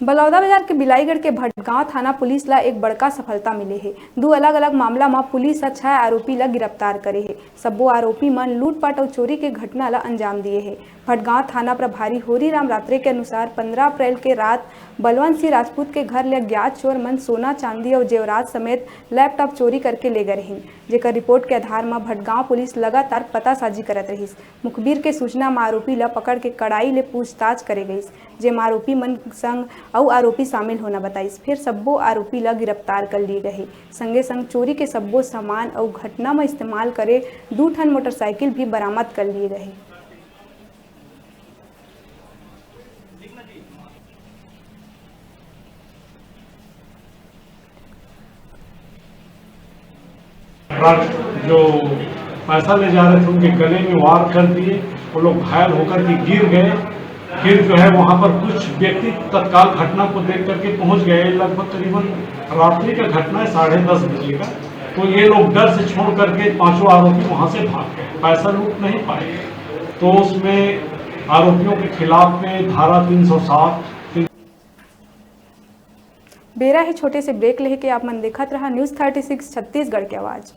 बलौदा बाजार के बिलाईगढ़ के भटगांव थाना पुलिस ला एक बड़का सफलता मिले है। दो अलग अलग मामला में पुलिस 6 आरोपी ला गिरफ्तार करे है। सब्बो आरोपी मन लूटपाट और चोरी के घटना ला अंजाम दिए है। भटगांव थाना प्रभारी होरीराम रात्रे के अनुसार 15 अप्रैल के रात बलवंत सिंह राजपूत के घर ले अज्ञात चोर मन सोना चांदी और जेवरात समेत लैपटॉप चोरी करके ले गए रही, जेकर रिपोर्ट के आधार में भटगांव पुलिस लगातार पतासाजी करत रही। मुखबिर के सूचना में आरोपी ला पकड़ के कड़ाई ले पूछताछ करे गई, जेम आरोपी मन संग और आरोपी शामिल होना बताइस। फिर सब्बो आरोपी ला गिरफ्तार कर लिए गए। संगे संग चोरी के सब्बो सामान और घटना में इस्तेमाल करे 2 ठन मोटरसाइकिल भी बरामद कर लिए गए। जो पैसा ले जा रहे थे उनके गले में वार कर दिए, वो लोग घायल होकर के गिर गए। फिर जो है वहाँ पर कुछ व्यक्ति तत्काल घटना को देख करके पहुँच गए। लगभग करीबन रात्रि का घटना है, 10:30 बजे का। तो ये लोग डर से छोड़ करके 5 आरोपी वहाँ से भाग गए, पैसा लूट नहीं पाए। तो उसमें आरोपियों के खिलाफ में धारा 307। बेरा है छोटे से ब्रेक लेके आप मन देखत रहा न्यूज़ 36 छत्तीसगढ़ की आवाज़।